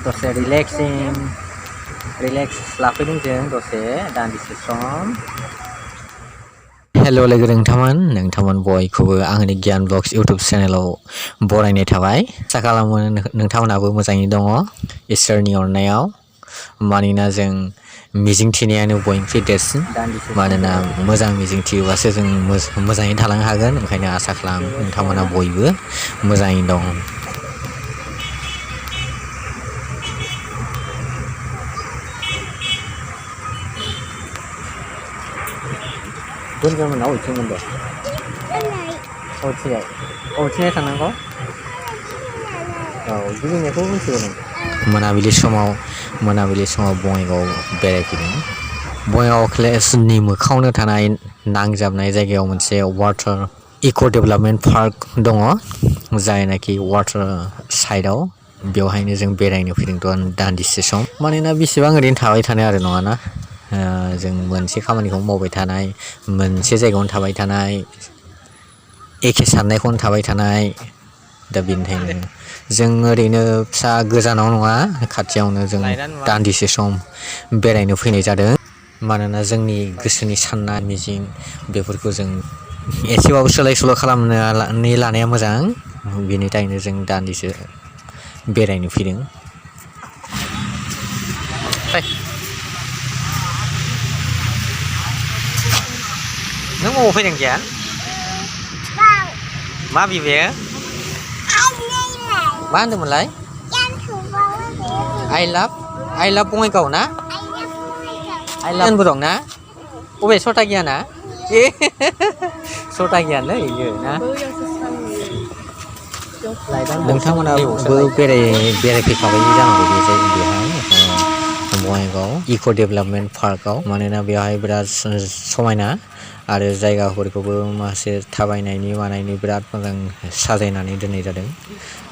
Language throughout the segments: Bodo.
दसे रिलेक्स लाफैदों जों दसे दान्दिसे सम हेल' लोगो नोंथांमोन बयखौबो आंनि गियान ब्लग्स इउटुब चेनेलाव बरायनाय थाबाय आसा खालामो नोंथांमोनाबो मोजाङै दङ इसोरनि अननायाव मानोना जों मिजिंथिनायानो बयनिख्रुइ देरसिन मानोना मोजां मिजिंथियोबासो जों मोजाङै थालांनो हागोन ओंखायनो आसा खालामो नोंथांमोना बयबो मोजाङै दं दोनगोन अबेथिंमोन दे अबेथिंजाय थांनांगौ औ गिदिंनायखौ मिथिगौ नों मोनाबिलि समाव बङाइगाव बेरायफैदों बङाइगाव कलेजनि मोखाङावनो थानाय नांजाबनाय जायगायाव मोनसे वाटार इक' डेभेलपमेन्ट पार्क दङ जायनाखि वाटार साइडआव बेवहायनो जों बेरायनो फैदों दान्दिसे सम मानोना बेसेबां ओरैनो थाबाय थानो आरो नङाना जों मोनसे खामानिखौ मावबाय थानाय मोनसे जायगायावनो थाबाय थानाय एखे साननायखौनो थाबाय थानाय दा बेनिखायनो जों ओरैनो फिसा गोजानाव नङा खाथियावनो जों दान्दिसे सम बेरायनो फैनाय जादों मानोना जोंनि गोसोनि साननाय मिजिं बेफोरखौ जों एसेबाबो सोलाय सोल' खालामनानै लानाया मोजां बेनि थाखायनो जों दान्दिसे बेरायनो फैदों नों बबाव फैदों गियान मा बिबे मा होनदोंमोनलाय आइ लाभ बङाइगाव ना आइ लाभबो दं ना बबे सथा गियाना सथा गियानलै इयो ना नोंथांमोनाबो बेरायफैखाबाय जानांगौ बे बेहाय बङाइगाव इक' डेभेलपमेन्ट पार्कआव मानोना बेवहाय बिराद समायना आरो जायगाफोरखौबो माखासे थाबायनायनि मानायनि बिराद मोजां साजायनानै दोननाय जादों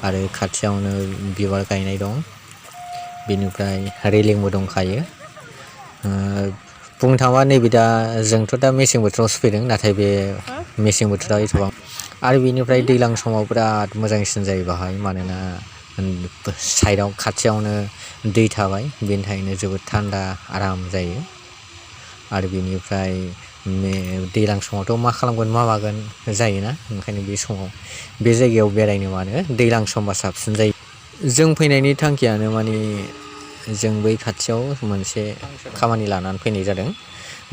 आरो खाथियावनो बिबार गायनाय दं बेनिफ्राय रेलिंबो दंखायो बुंनो थाङोबा नैबे जोंथ' दा मेसें बोथोरावसो फैदों नाथाय बे मेसें बोथोराव एथबां आरो बेनिफ्राय दैज्लां समाव बिराद मोजांसिन जायो बाहाय मानोना साइडआव खाथियावनो दै थाबाय बेनि थाखायनो जोबोद थान्दा आराम जायो आरो बेनिफ्राय दैज्लां समावथ' मा खालामगोन मा मागोन जायोना ओंखायनो बे समाव बे जायगायाव बेरायनो मानो दैज्लां समबा साबसिन जायो जों फैनायनि थांखियानो माने जों बै खाथियाव मोनसे खामानि लानानै फैनाय जादों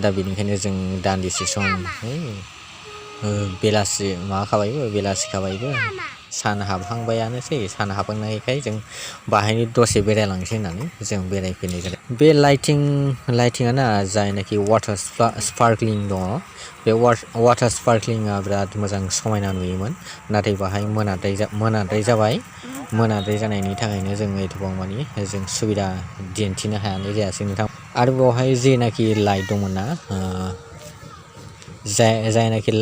दा बेनिखायनो जों दान्दिसे सम बेलासि खाबायबो सान हाबहांबायानोसै सान हाबहांनायखाय जों बाहायनो दसे बेरायलांसै होननानै जों बेरायफैनाय जादों बे लाइटिङाना जायनाखि वाटार स्पार्कलिं दङ बे वाटार स्पार्कलिङा बिराद मोजां समायना नुयोमोन नाथाय बाहाय मोनाद्राय जानायनि थाखायनो जों एथबां मानि जों सुबिदा दिन्थिनो हानाय जायासै नोंथां आरो बेवहाय जेनाखि लाइट दंमोन ना जायनाखि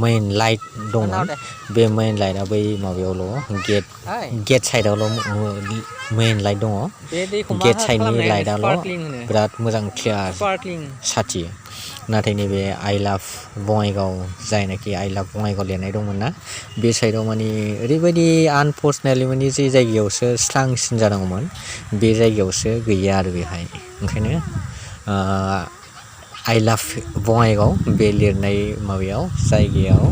मेइन लाइट दंमोन बे मेइन लाइटआ बै माबायावल' गेट साइडआवल' मेइन लाइट दङ गेट साइडनि लाइटआल' बिराद मोजां क्लियार साथियो नाथाय नैबे आइ लाभ बङाइगाव जायनाखि आइ लाभ बङाइगाव लिरनाय दंमोन ना बे साइडआव माने ओरैबायदि आनफर्चुनेटलि माने जे जायगायावसो स्रांसिन जानांगौमोन बे जायगायावसो गैया आरो बेहाय ओंखायनो आइ लाभ बङाइगाव बे लिरनाय माबायाव जायगायाव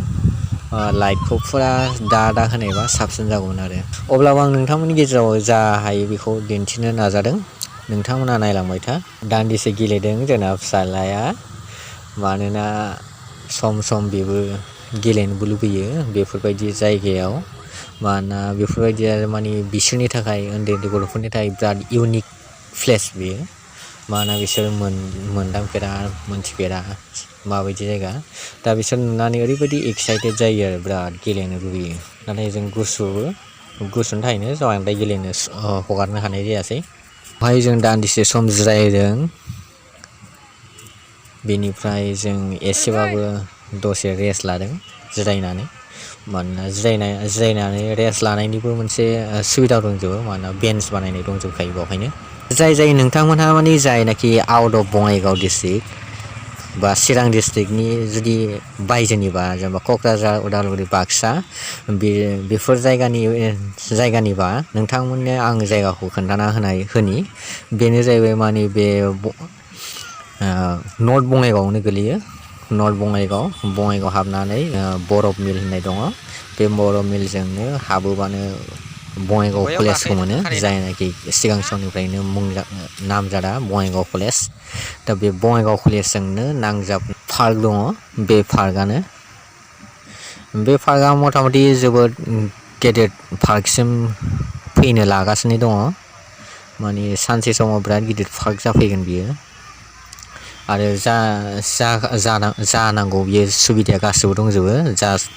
लाइटखौ फुरा दा होनायबा साबसिन जागौमोन आरो अब्लाबो आं नोंथांमोननि गेजेराव जा हायो बेखौ दिन्थिनो नाजादों नोंथांमोना नायलांबाय था दान्दिसे गेलेदों जोंना फिसाज्लाया मानोना सम बेबो गेलेनोबो लुबैयो बेफोरबायदि जायगायाव मानोना बेफोरबायदिया माने बिसोरनि थाखाय उन्दै गथ'फोरनि थाखाय बिराद इउनिक प्लेस बेयो मानोना बिसोर मोनथिफेरा माबायदि जायगा दा बिसोर नुनानै ओरैबायदि एक्साइटेड जायो आरो बिराद गेलेनो लुबैयो नाथाय जों गुसुनि थाखायनो बांद्राय गेलेनो हगारनो हानाय जायासै बेवहाय जों दान्दिसे सम जिरायदों बेनिफ्राय जों एसेबाबो दसे रेस्ट लादों जिरायनानै मानोना जिरायनानै रेस्ट लानायनिबो मोनसे सुबिदा दंजोबो मानोना बेन्स बानायनाय दंजोबखायो बेवहायनो जाय नोंथांमोनहा माने जायनाखि आउट अफ बङाइगाव डिस्ट्रिक्ट बा चिरां डिस्ट्रिक्टनि जुदि बायजोनिबा जेनेबा क'क्राझार उदालगुरि बाक्सा बेफोर जायगानिबा नोंथांमोननो आं जायगाखौ खोन्थाना होनि बेनो जाहैबाय माने बे नर्थ बङाइगावआवनो गोलैयो नर्थ बङाइगाव हाबनानै बरफ मिल होननाय दङ बे बरफ मिलजोंनो हाबोबानो बङाइगाव कलेजखौ मोनो जायनाखि सिगां समनिफ्रायनो नामजादा बङाइगाव कलेज दा बे बङाइगाव कलेजजोंनो नांजाब पार्क दङ बे पार्कआ मथा मथि जोबोद गेदेर पार्कसिम फैनो लागासिनो दङ माने सानसे समाव बिराद गिदिर पार्क जाफैगोन बियो आरो जानांगौ बियो सुबिदाया गासिबो दंजोबो जास्ट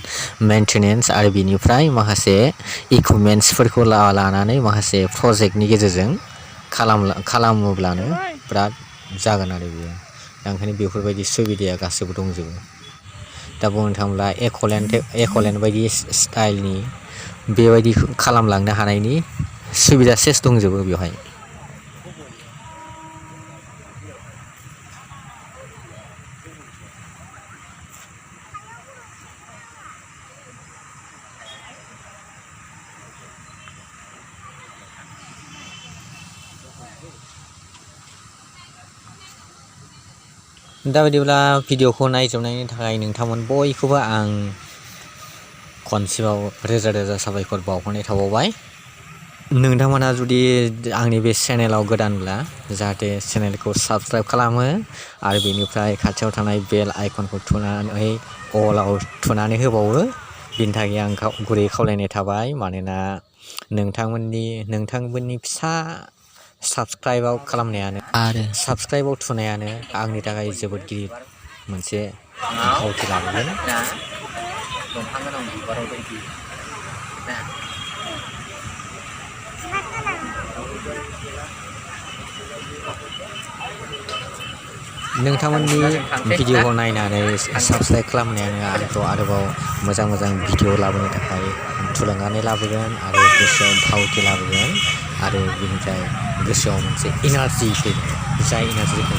मेनटेनेन्स आरो बिनिफ्राय माखासे इकुइपमेन्ट्सफोरखौ लानानै माखासे प्रजेक्टनि गेजेरजों खालामोब्लानो बिराद जागोन आरो बियो दा ओंखायनो बेफोरबायदि सुबिदाया गासिबो दंजोबो दा बुंनो थाङोब्ला एक'लेन्ड बायदि स्टाइलनि बेबायदि खालामलांनो हानायनि सुबिदा सेस दंजोबो बेवहाय दा बिदिब्ला भिडिअखौ नायजोबनायनि थाखाय नोंथांमोन बयखौबो आं खनसेबाव रोजा रोजा साबायखर बावहरनाय थाबावबाय नोंथांमोना जुदि आंनि बे चेनेलाव गोदानब्ला जाहाथे चेनेलखौ साबस्क्राइब खालामो आरो बेनिफ्राय खाथियाव थानाय बेल आइकनखौ थुनानै अलाव थुनानै होबावो बिनि थाखाय आं गुरै खावलायनाय थाबाय मानोना नोंथांमोननि फिसा साबस्क्राइबाव खालामनायानो आरो साबस्क्राइबाव थुनायानो आंनि थाखाय जोबोद गिदिर मोनसे बिखावथि लाबोगोन दंफां गोनां बिबाराव दंफैयो नोंथांमोननि भिडिअखौ नायनानै साबस्क्राइब खालामनायानो आंखौ आरोबाव मोजां भिडिअ लाबोनो थाखाय थुलुंगानाय लाबोगोन आरो गोसोआव भावथि लाबोगोन आरो बिनिफ्राय गोसोआव मोनसे इनार्जि फैगोन जाय इनार्जिखौ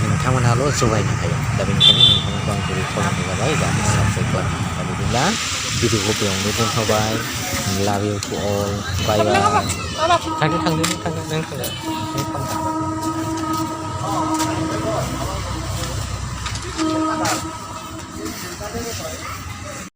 नोंथांमोनाल' जगायनो हायो दा बेनिखायनो नोंथांमोनखौ आं गुरै खावलायनाय जाबाय जाहाथे साबस्क्राइब खालामो दा बिदिब्ला भिडिअखौ बेयावनो दोनथ'बाय लाभ इउ टु अल बाय बाय थांदो